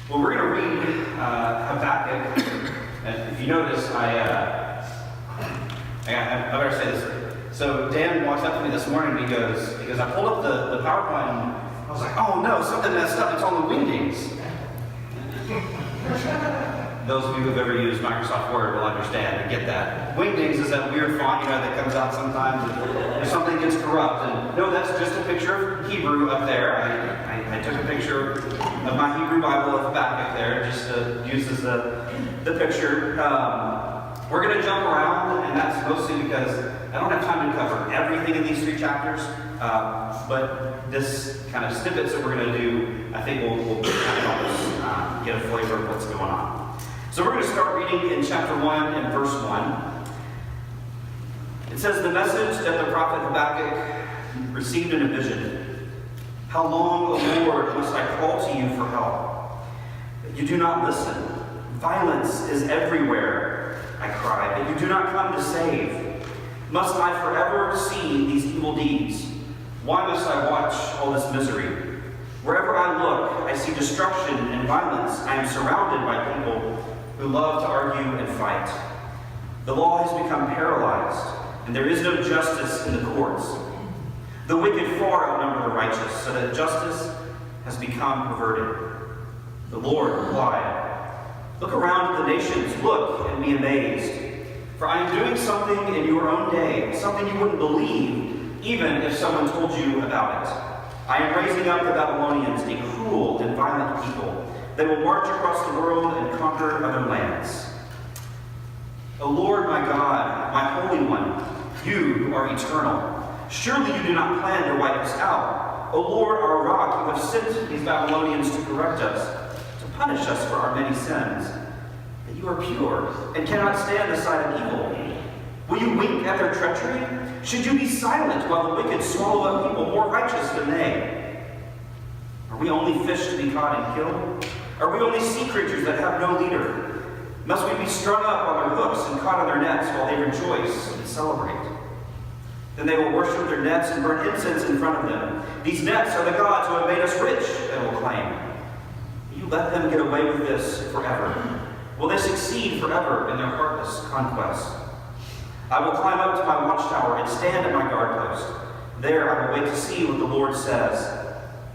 Well, we're going to read Habakkuk. And if you notice, I better say this. So Dan walks up to me this morning and he goes, I pulled up the PowerPoint and I was like, oh no, something messed up. It's on the wingdings. Those of you who've ever used Microsoft Word will understand and get that. Wingdings is that weird font, that comes out sometimes if something gets corrupt. And no, that's just a picture of Hebrew up there. I took a picture of my Hebrew Bible of Habakkuk there, just to use as the picture. We're going to jump around, and that's mostly because I don't have time to cover everything in these 3 chapters. But this kind of snippets that we're going to do, I think will kind of help us get a flavor of what's going on. So we're going to start reading in chapter 1 and verse 1. It says, "The message that the prophet Habakkuk received in a vision. How long, O Lord, must I call to you for help? But you do not listen. Violence is everywhere, I cry, but you do not come to save. Must I forever see these evil deeds? Why must I watch all this misery? Wherever I look, I see destruction and violence. I am surrounded by people who love to argue and fight. The law has become paralyzed, and there is no justice in the courts. The wicked far outnumber the righteous, so that justice has become perverted." The Lord replied, "Look around at the nations, look and be amazed. For I am doing something in your own day, something you wouldn't believe, even if someone told you about it. I am raising up the Babylonians, a cruel and violent people. They will march across the world and conquer other lands. O Lord, my God, my Holy One, you who are eternal, surely you do not plan to wipe us out. O Lord, our rock, you have sent these Babylonians to correct us, to punish us for our many sins. But you are pure and cannot stand the sight of evil. Will you wink at their treachery? Should you be silent while the wicked swallow up people more righteous than they? Are we only fish to be caught and killed? Are we only sea creatures that have no leader? Must we be strung up on their hooks and caught on their nets while they rejoice and celebrate? Then they will worship their nets and burn incense in front of them. These nets are the gods who have made us rich, they will claim. Will you let them get away with this forever? Will they succeed forever in their heartless conquest? I will climb up to my watchtower and stand at my guard post. There I will wait to see what the Lord says.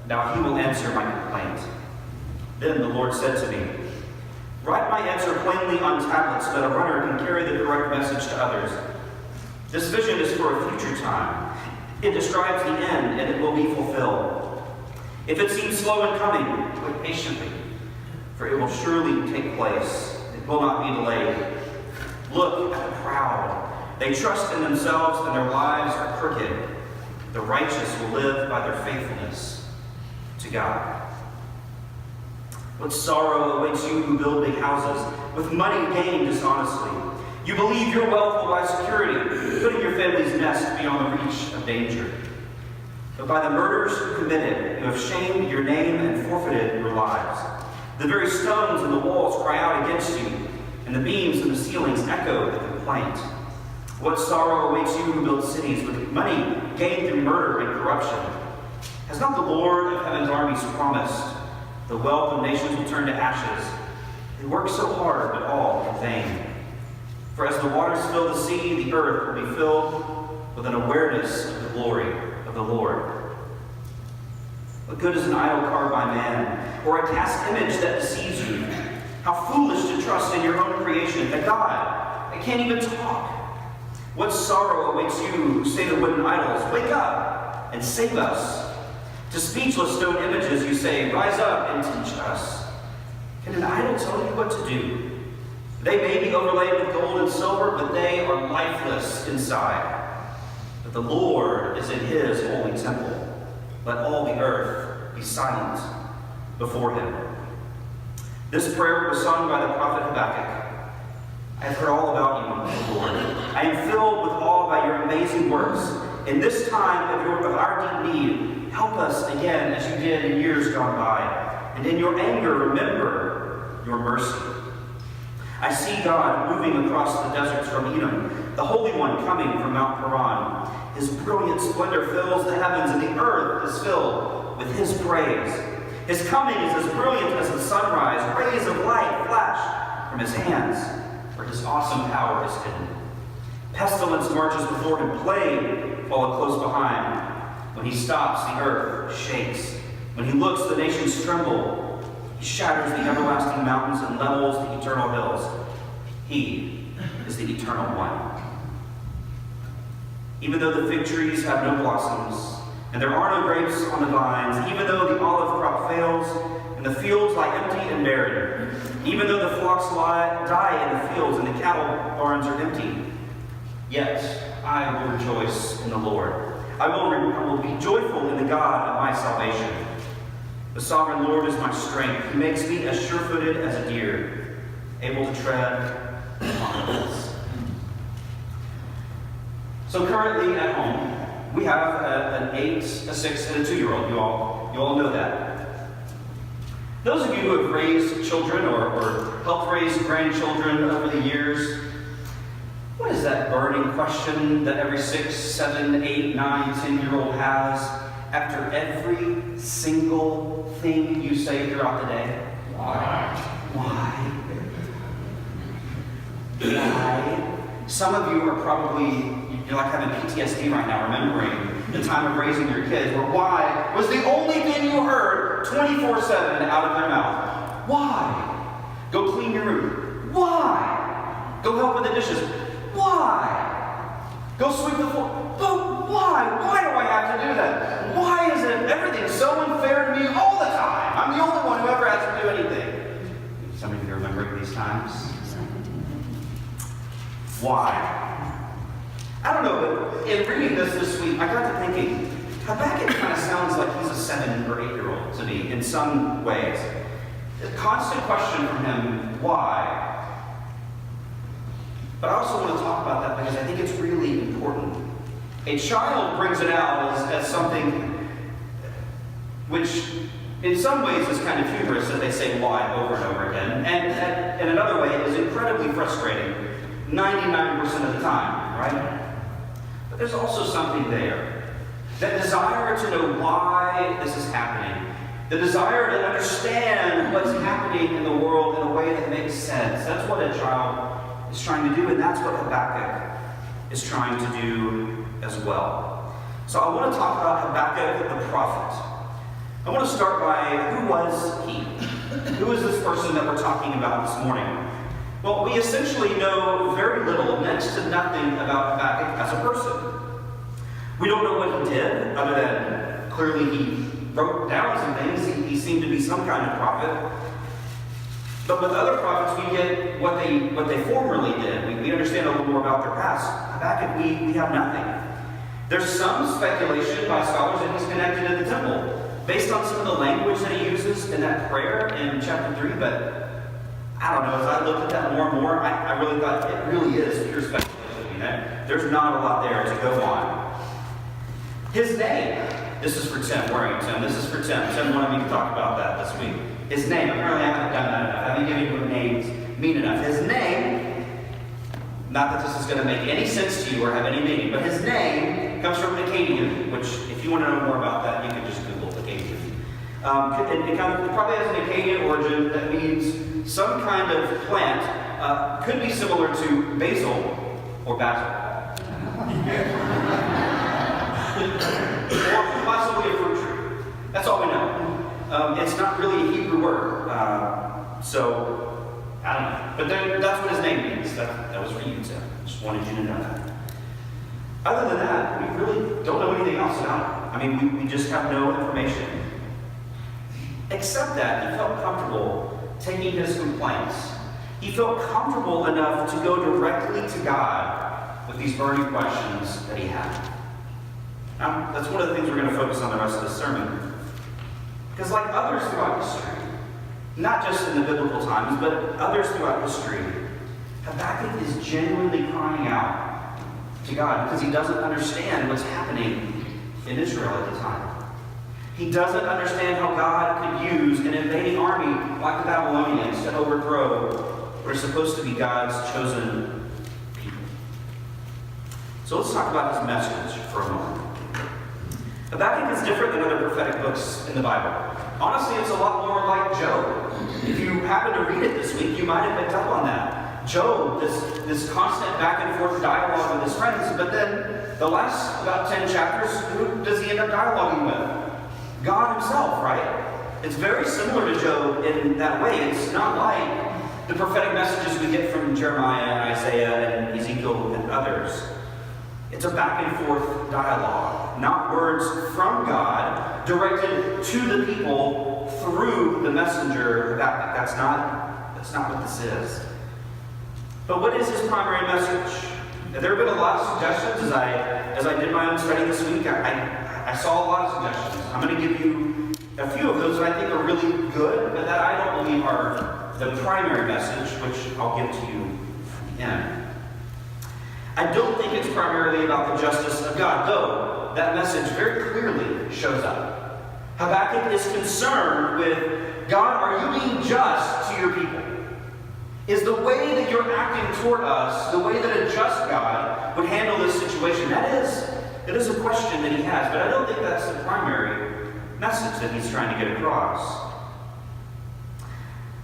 Now he will answer my complaint." Then the Lord said to me, "Write my answer plainly on tablets so that a runner can carry the correct message to others. This vision is for a future time. It describes the end, and it will be fulfilled. If it seems slow in coming, wait patiently, for it will surely take place. It will not be delayed. Look at the proud. They trust in themselves, and their lives are crooked. The righteous will live by their faithfulness to God. What sorrow awaits you who build big houses, with money gained dishonestly. You believe your wealth will buy security, putting your family's nest beyond the reach of danger. But by the murders you committed, you have shamed your name and forfeited your lives. The very stones and the walls cry out against you, and the beams and the ceilings echo the complaint. What sorrow awaits you who build cities with money gained through murder and corruption. Has not the Lord of heaven's armies promised, the wealth of nations will turn to ashes? They work so hard, but all in vain. For as the waters fill the sea, the earth will be filled with an awareness of the glory of the Lord. What good is an idol carved by man, or a cast image that deceives you? How foolish to trust in your own creation, a God that can't even talk. What sorrow awaits you who say to wooden idols, "Wake up and save us." To speechless stone images you say, "Rise up and teach us." Can an idol tell you what to do? They may be overlaid with gold and silver, but they are lifeless inside. But the Lord is in his holy temple. Let all the earth be silent before him. This prayer was sung by the prophet Habakkuk. I have heard all about you, Lord. I am filled with awe by your amazing works. In this time of our deep need, help us again as you did in years gone by. And in your anger, remember your mercy. I see God moving across the deserts from Edom, the Holy One coming from Mount Paran. His brilliant splendor fills the heavens, and the earth is filled with his praise. His coming is as brilliant as the sunrise. Rays of light flash from his hands, where his awesome power is hidden. Pestilence marches before him, plague follow close behind. When he stops, the earth shakes. When he looks, the nations tremble. He shatters the everlasting mountains and levels the eternal hills. He is the eternal one. Even though the fig trees have no blossoms, and there are no grapes on the vines, even though the olive crop fails, and the fields lie empty and barren, even though the flocks die in the fields, and the cattle barns are empty, yet I will rejoice in the Lord. I will be joyful in the God of my salvation. The sovereign Lord is my strength. He makes me as sure-footed as a deer, able to tread upon the hills. So currently at home, we have an 8, a 6, and a 2-year-old. You all know that. Those of you who have raised children or helped raise grandchildren over the years, what is that burning question that every 6, 7, 8, 9, 10-year-old has after every single thing you say throughout the day? Why? Why? Why? Some of you are probably, you're like having PTSD right now, remembering the time of raising your kids, where why was the only thing you heard 24/7 out of their mouth. Why? Go clean your room. Why? Go help with the dishes. Why? Go sweep the floor. But why? Why do I have to do that? Why is it everything so unfair to me all the time? I'm the only one who ever has to do anything. Some of you are remembering these times. Why? I don't know, but in reading this week, I got to thinking, Habakkuk kind of sounds like he's a 7 or 8-year-old to me in some ways. A constant question from him, why? But I also want to talk about that because I think it's really important. A child brings it out as something which in some ways is kind of humorous that they say why over and over again. And in another way, it is incredibly frustrating 99% of the time, right? But there's also something there. That desire to know why this is happening. The desire to understand what's happening in the world in a way that makes sense. That's what a child is trying to do, and that's what Habakkuk is trying to do as well. So I want to talk about Habakkuk the prophet. I want to start by, who was he? Who is this person that we're talking about this morning? Well, we essentially know very little, next to nothing, about Habakkuk as a person. We don't know what he did, other than clearly he wrote down some things. He seemed to be some kind of prophet. But with other prophets, we get what they formerly did. We understand a little more about their past. Habakkuk, we have nothing. There's some speculation by scholars that he's connected to the temple, based on some of the language that he uses in that prayer in chapter 3, but I don't know, as I looked at that more and more, I really thought it really is pure speculation. There's not a lot there to go on. His name, this is for Tim. Where are you, Tim? This is for Tim. Tim wanted me to talk about that this week. His name, apparently I haven't done that enough. I haven't given you what names mean enough. His name, not that this is going to make any sense to you or have any meaning, but his name comes from Akkadian, which if you want to know more about that, you can just Google Akkadian. It probably has an Akkadian origin that means some kind of plant, could be similar to basil or basil. Or possibly a fruit tree. That's all we know. It's not really a Hebrew word. So, I don't know. But that's what his name means. That was for you, Tim. Just wanted you to know that. Other than that, we really don't know anything else about him. I mean, we just have no information. Except that he felt comfortable taking his complaints. He felt comfortable enough to go directly to God with these burning questions that he had. Now, that's one of the things we're going to focus on the rest of this sermon. Because like others throughout history, not just in the biblical times, but others throughout history, Habakkuk is genuinely crying out to God because he doesn't understand what's happening in Israel at the time. He doesn't understand how God could use an invading army like the Babylonians to overthrow what are supposed to be God's chosen people. So let's talk about his message for a moment. Habakkuk is different than other prophetic books in the Bible. Honestly, it's a lot more like Job. If you happen to read it this week, you might have picked up on that. Job, this constant back and forth dialogue with his friends, but then the last about 10 chapters, who does he end up dialoguing with? God himself, right? It's very similar to Job in that way. It's not like the prophetic messages we get from Jeremiah and Isaiah and Ezekiel and others. It's a back and forth dialogue, not words from God directed to the people through the messenger. That's not what this is. But what is his primary message? There have been a lot of suggestions as I did my own study this week. I saw a lot of suggestions. I'm going to give you a few of those that I think are really good, but that I don't believe are the primary message, which I'll give to you again. I don't think it's primarily about the justice of God, though that message very clearly shows up. Habakkuk is concerned with, God, are you being just to your people? Is the way that you're acting toward us, the way that a just God would handle this situation? It is a question that he has, but I don't think that's the primary message that he's trying to get across.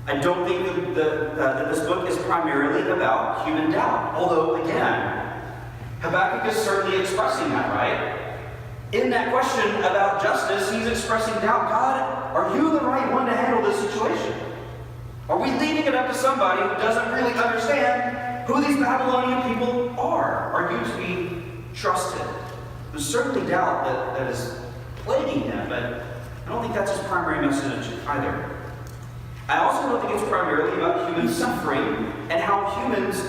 I don't think that this book is primarily about human doubt. Although, again, Habakkuk is certainly expressing that, right? In that question about justice, he's expressing doubt. God, are you the right one to handle this situation? Are we leaving it up to somebody who doesn't really understand who these Babylonian people are? Are you to be trusted? There's certainly doubt that is plaguing him, but I don't think that's his primary message either. I also don't think it's primarily about human suffering and how humans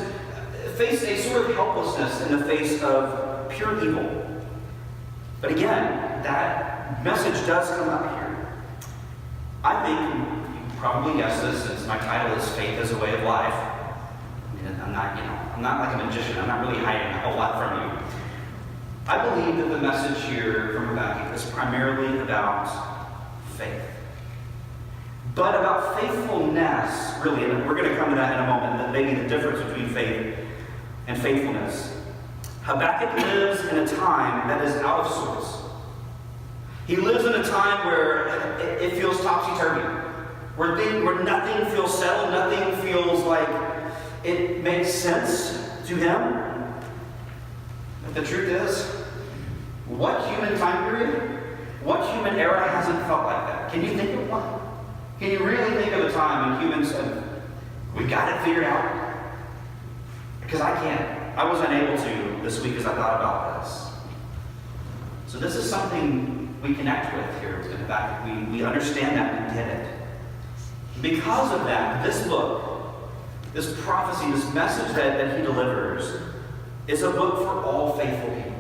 face a sort of helplessness in the face of pure evil. But again, that message does come up here. I think, you probably guessed this, since my title is Faith as a Way of Life. I'm not like a magician. I'm not really hiding a whole lot from you. I believe that the message here from Habakkuk is primarily about faith. But about faithfulness, really, and we're going to come to that in a moment, that maybe the difference between faith and faithfulness. Habakkuk lives in a time that is out of sorts. He lives in a time where it feels topsy-turvy, where nothing feels settled, nothing feels like it makes sense to him. But the truth is, what human time period, what human era hasn't felt like that? Can you think of one? Can you really think of a time when humans said, we got it figured out? Because I can't. I wasn't able to this week as I thought about this. So this is something we connect with here in Habakkuk. We understand that, we get it. Because of that, this book, this prophecy, this message that he delivers, is a book for all faithful people.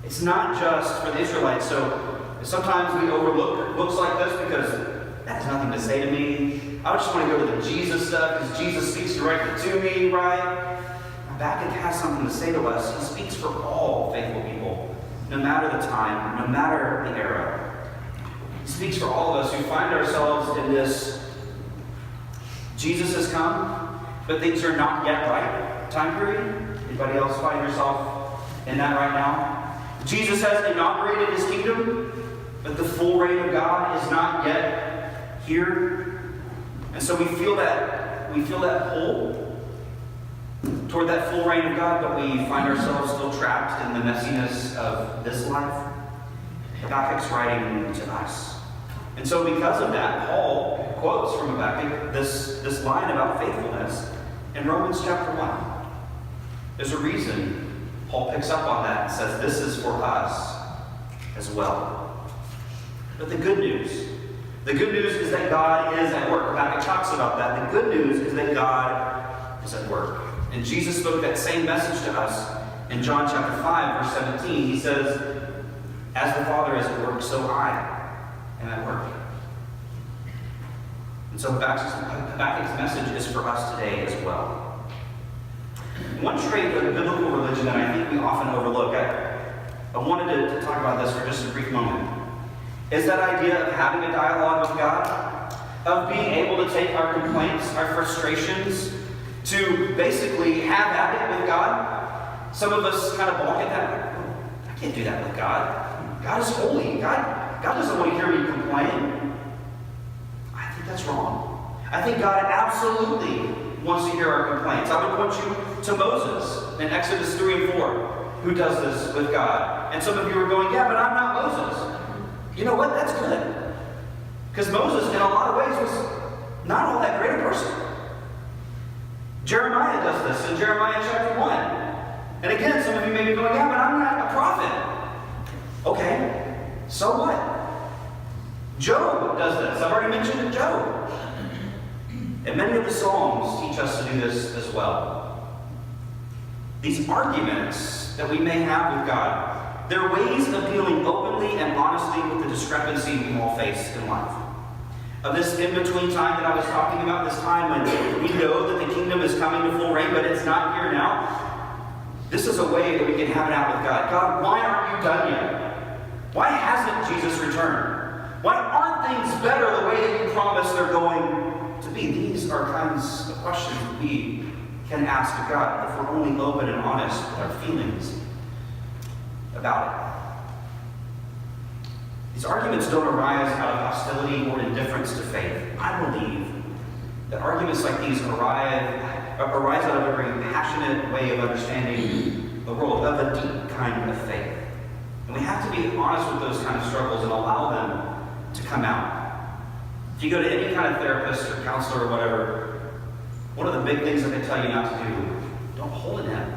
It's not just for the Israelites. So sometimes we overlook books like this because that has nothing to say to me. I just want to go to the Jesus stuff because Jesus speaks directly to me, right? Habakkuk has something to say to us. He speaks for all faithful people, no matter the time, no matter the era. He speaks for all of us who find ourselves in this Jesus has come, but things are not yet right time period. Anybody else find yourself in that right now? Jesus has inaugurated his kingdom, but the full reign of God is not yet here. And so we feel that pull toward that full reign of God, but we find ourselves still trapped in the messiness of this life. Habakkuk's writing to us. And so because of that, Paul quotes from Habakkuk this line about faithfulness in Romans chapter 1. There's a reason Paul picks up on that and says this is for us as well. But the good news is that God is at work. Habakkuk talks about that. The good news is that God is at work. And Jesus spoke that same message to us in John chapter 5, verse 17. He says, as the Father is at work, so I am at work. And so Habakkuk's message is for us today as well. One trait of biblical religion that I think we often overlook, I wanted to talk about this for just a brief moment, is that idea of having a dialogue with God, of being able to take our complaints, our frustrations, to basically have at it with God. Some of us kind of balk at that. I can't do that with God. God is holy. God doesn't want to hear me complain. that's wrong. I think God absolutely wants to hear our complaints. I would point you to Moses in Exodus 3 and 4, who does this with God. And some of you are going, yeah, but I'm not Moses. You know what? That's good. Because Moses, in a lot of ways, was not all that great a person. Jeremiah does this in Jeremiah chapter 1. And again, some of you may be going, yeah, but I'm not a prophet. Okay, so what? Job does this. I've already mentioned Job. And many of the Psalms teach us to do this as well. These arguments that we may have with God, they're ways of dealing openly and honestly with the discrepancy we all face in life. Of this in-between time that I was talking about, this time when we know that the kingdom is coming to full reign, but it's not here now. This is a way that we can have it out with God. God, why aren't you done yet? Why hasn't Jesus returned? Why aren't things better the way that you promised they're going to be? These are kinds of questions we can ask of God if we're only open and honest with our feelings about it. These arguments don't arise out of hostility or indifference to faith. I believe that arguments like these arise out of a very passionate way of understanding the world, of a deep kind of faith. And we have to be honest with those kind of struggles and allow them to come out. If you go to any kind of therapist or counselor or whatever, one of the big things that they tell you not to do, don't hold it in.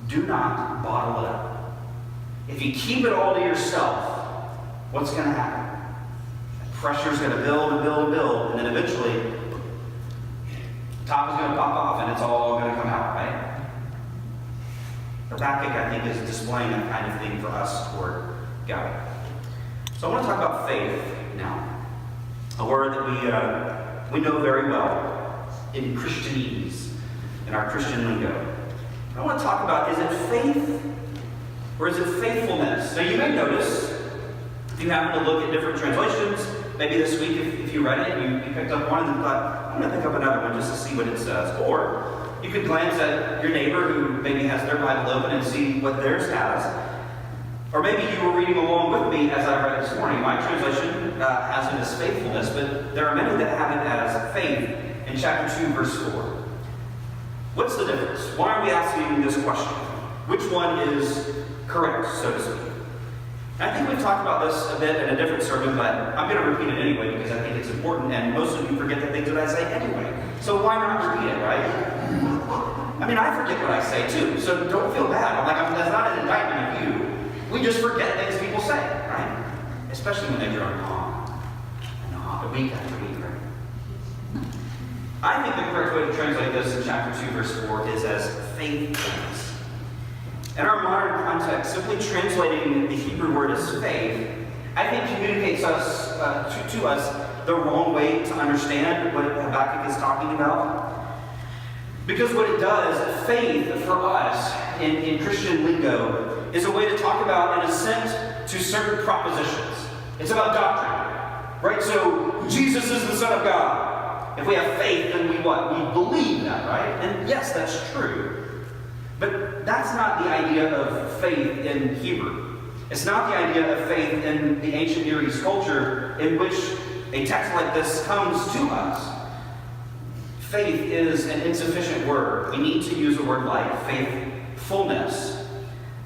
Do not bottle it up. If you keep it all to yourself, what's going to happen? Pressure's going to build and build and build, and then eventually, the top is going to pop off and it's all going to come out, right? Habakkuk, I think, is displaying that kind of thing for us toward God. So I want to talk about faith now. A word that we know very well in Christianese, in our Christian lingo. I want to talk about, is it faith or is it faithfulness? Now you may notice, if you happen to look at different translations, maybe this week if you read it, you picked up one and thought, I'm going to pick up another one just to see what it says. Or you could glance at your neighbor who maybe has their Bible open and see what theirs has. Or maybe you were reading along with me as I read this morning. My translation has it as faithfulness, but there are many that have it as faith in chapter 2, verse 4. What's the difference? Why are we asking this question? Which one is correct, so to speak? And I think we've talked about this a bit in a different sermon, but I'm going to repeat it anyway because I think it's important, and most of you forget the things that I say anyway. So why not repeat it, right? I mean, I forget what I say too, so don't feel bad. That's not an indictment of you. We just forget things people say, right? Especially when they drone on, week after week, right? I think the correct way to translate this in chapter 2, verse 4 is as faithfulness. In our modern context, simply translating the Hebrew word as faith, I think communicates us to us the wrong way to understand what Habakkuk is talking about. Because what it does, faith for us in Christian lingo, is a way to talk about an assent to certain propositions. It's about doctrine, right? So Jesus is the Son of God. If we have faith, then we what? We believe that, right? And yes, that's true. But that's not the idea of faith in Hebrew. It's not the idea of faith in the ancient Near East culture in which a text like this comes to us. Faith is an insufficient word. We need to use a word like faithfulness.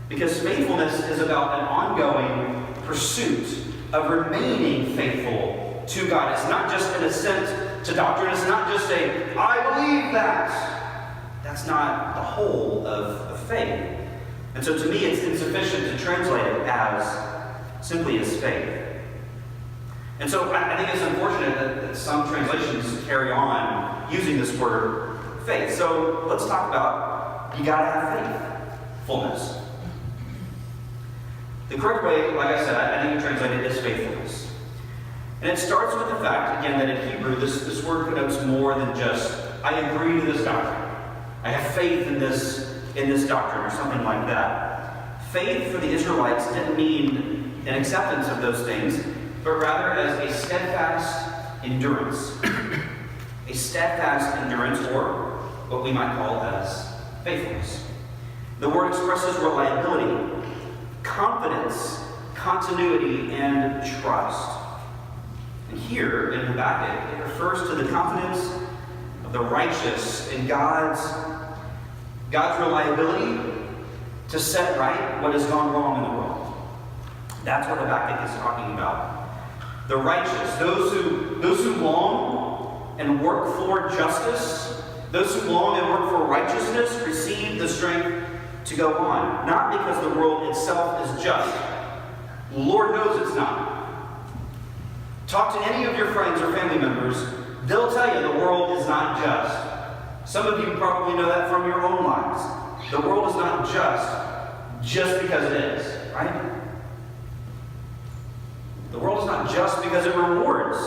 Because faithfulness is about an ongoing pursuit of remaining faithful to God. It's not just an assent to doctrine. It's not just a, I believe that. That's not the whole of faith. And so to me, it's insufficient to translate it as simply as faith. And so I think it's unfortunate that some translations carry on using this word faith. So let's talk about, you gotta have faithfulness. The correct way, like I said, I think you translate it as faithfulness. And it starts with the fact, again, that in Hebrew, this word connotes more than just, I agree to this doctrine. I have faith in this doctrine, or something like that. Faith for the Israelites didn't mean an acceptance of those things, but rather as a steadfast endurance. A steadfast endurance, or what we might call as faithfulness. The word expresses reliability, confidence, continuity, and trust. And here in Habakkuk, it refers to the confidence of the righteous in God's reliability to set right what has gone wrong in the world. That's what Habakkuk is talking about. The righteous, those who long and work for justice, those who long and work for righteousness, receive the strength to go on. Not because the world itself is just. Lord knows it's not. Talk to any of your friends or family members, they'll tell you the world is not just. Some of you probably know that from your own lives. The world is not just because it is, right? The world is not just because it rewards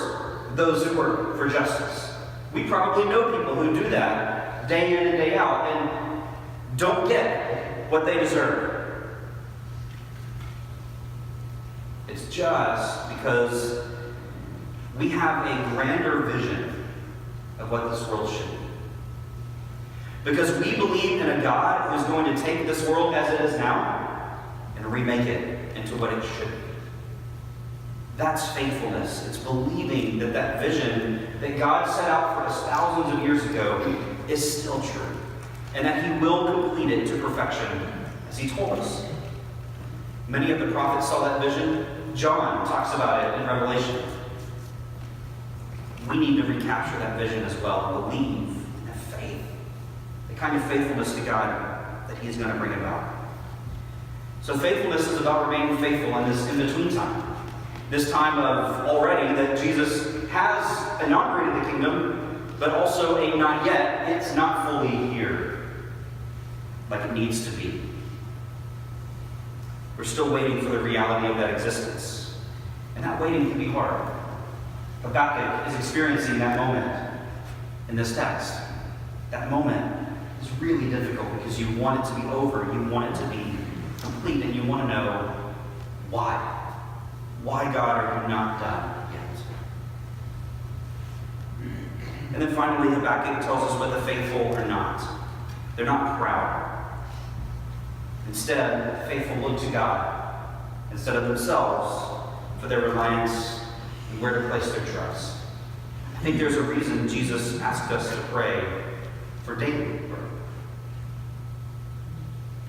those who work for justice. We probably know people who do that day in and day out and don't get what they deserve. It's just because we have a grander vision of what this world should be. Because we believe in a God who's going to take this world as it is now and remake it into what it should be. That's faithfulness. It's believing that that vision that God set out for us thousands of years ago is still true, and that He will complete it to perfection, as He told us. Many of the prophets saw that vision. John talks about it in Revelation. We need to recapture that vision as well, and believe and have faith, the kind of faithfulness to God that He is going to bring about. So faithfulness is about remaining faithful in this in-between time. This time of already that Jesus has inaugurated the kingdom, but also a not yet. It's not fully here like it needs to be. We're still waiting for the reality of that existence. And that waiting can be hard. Habakkuk is experiencing that moment in this text. That moment is really difficult because you want it to be over, you want it to be complete, and you want to know why. Why, God, are you not done yet? And then finally, Habakkuk tells us what the faithful are not. They're not proud. Instead, faithful look to God instead of themselves for their reliance and where to place their trust. I think there's a reason Jesus asked us to pray for daily bread.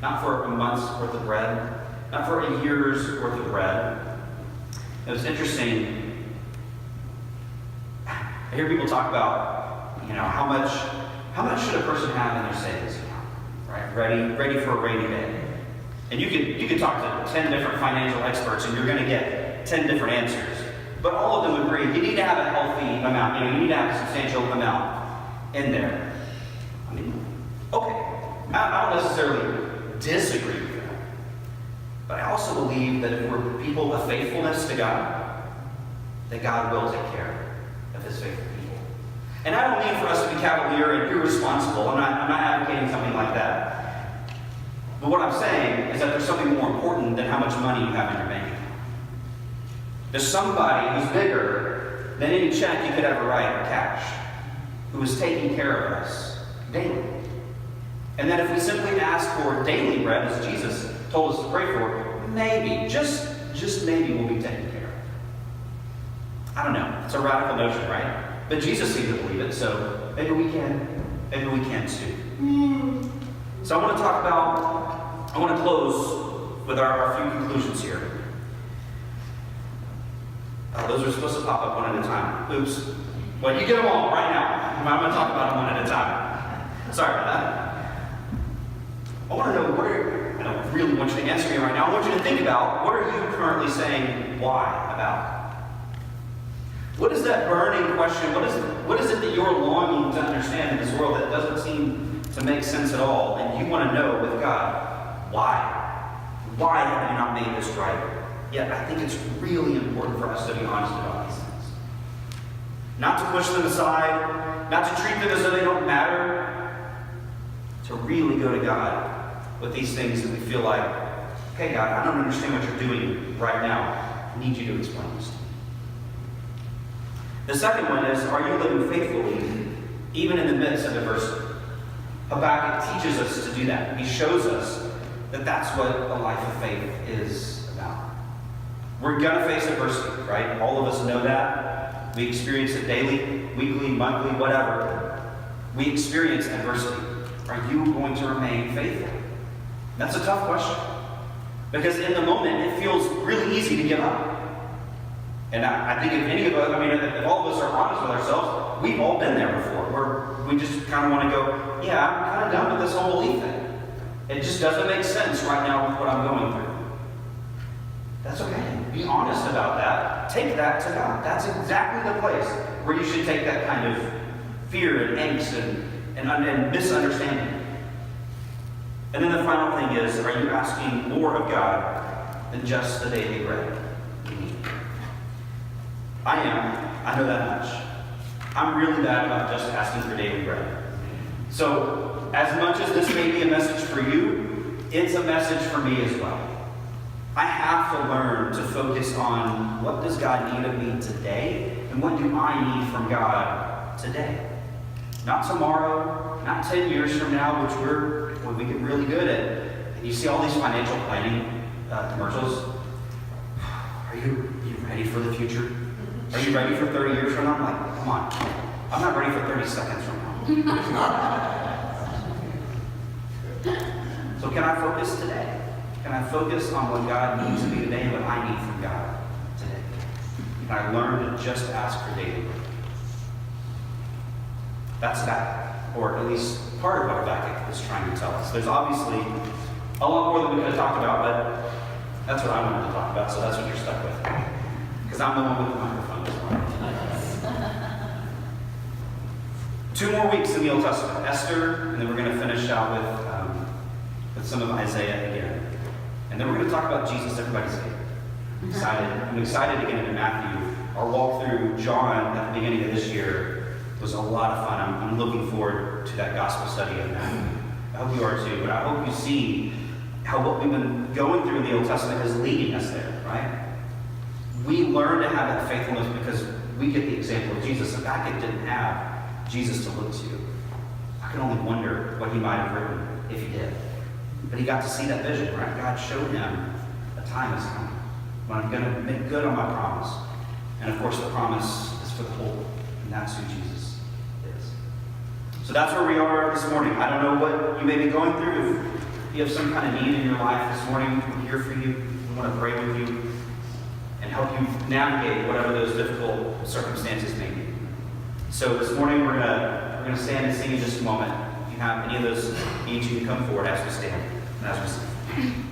Not for a month's worth of bread, not for a year's worth of bread. It was interesting. I hear people talk about, how much should a person have in their savings account, right? Ready for a rainy day. And you could talk to 10 different financial experts, and you're going to get 10 different answers. But all of them agree you need to have a healthy amount. You need to have a substantial amount in there. I mean, okay, I don't necessarily disagree with that. But I also believe that if we're people of faithfulness to God, that God will take care of His faithful people. And I don't mean for us to be cavalier and irresponsible. I'm not advocating something like that. But what I'm saying is that there's something more important than how much money you have in your bank account. There's somebody who's bigger than any check you could ever write or cash, who is taking care of us daily. And that if we simply ask for daily bread, as Jesus told us to pray for, maybe, just maybe we'll be taken care of. I don't know. It's a radical notion, right? But Jesus seemed to believe it, so maybe we can too. So I want to close with our few conclusions here. Those are supposed to pop up one at a time. Oops. Well, you get them all right now. I'm going to talk about them one at a time. Sorry about that. I want to know I don't really want you to answer me right now. I want you to think about, what are you currently saying why about? What is that burning question? What is it that you're longing to understand in this world that doesn't seem to make sense at all, and you want to know with God, why? Why have you not made this right? Yet I think it's really important for us to be honest about these things. Not to push them aside, not to treat them as though they don't matter, to really go to God with these things that we feel like, okay, God, I don't understand what you're doing right now. I need you to explain this to me. The second one is, are you living faithfully even in the midst of adversity? Habakkuk teaches us to do that. He shows us that that's what a life of faith is about. We're going to face adversity, right? All of us know that. We experience it daily, weekly, monthly, whatever. We experience adversity. Are you going to remain faithful? That's a tough question. Because in the moment, it feels really easy to give up. And I think if any of us, if all of us are honest with ourselves, we've all been there before, where we just kind of want to go, yeah, I'm kind of done with this whole belief thing. It just doesn't make sense right now with what I'm going through. That's okay. Be honest about that. Take that to God. That's exactly the place where you should take that kind of fear and angst and misunderstanding. And then the final thing is, are you asking more of God than just the daily bread you need? I am. I know that much. I'm really bad about just asking for daily bread. So, as much as this may be a message for you, it's a message for me as well. I have to learn to focus on what does God need of me today, and what do I need from God today. Not tomorrow, not 10 years from now, which we get really good at. And you see all these financial planning commercials. Are you ready for the future? Are you ready for 30 years from now? I'm like, come on. I'm not ready for 30 seconds from now. So can I focus today? Can I focus on what God needs of me today and what I need from God today? Can I learn to just ask for daily bread? That's that, or at least part of what Habakkuk is trying to tell us. There's obviously a lot more that we could have talked about, but that's what I wanted to talk about, so that's what you're stuck with. Because I'm the one with the microphone this morning. 2 more weeks in the Old Testament. Esther, and then we're going to finish out with some of Isaiah again. And then we're going to talk about Jesus, everybody's favorite. I'm excited to get into Matthew. Our walk through John at the beginning of this year was a lot of fun. I'm looking forward to that gospel study of Matthew. I hope you are too, but I hope you see how what we've been going through in the Old Testament is leading us there, right? We learn to have that faithfulness because we get the example of Jesus. Habakkuk didn't have Jesus to look to. I can only wonder what he might have written if he did. But he got to see that vision, right? God showed him a time is coming when I'm going to make good on my promise. And of course, the promise is for the whole, and that's who Jesus is. So that's where we are this morning. I don't know what you may be going through. If you have some kind of need in your life this morning, we're here for you. We want to pray with you and help you navigate whatever those difficult circumstances may be. So this morning we're going to stand and sing in just a moment. If you have any of those needs, you can come forward as we stand and as we sing.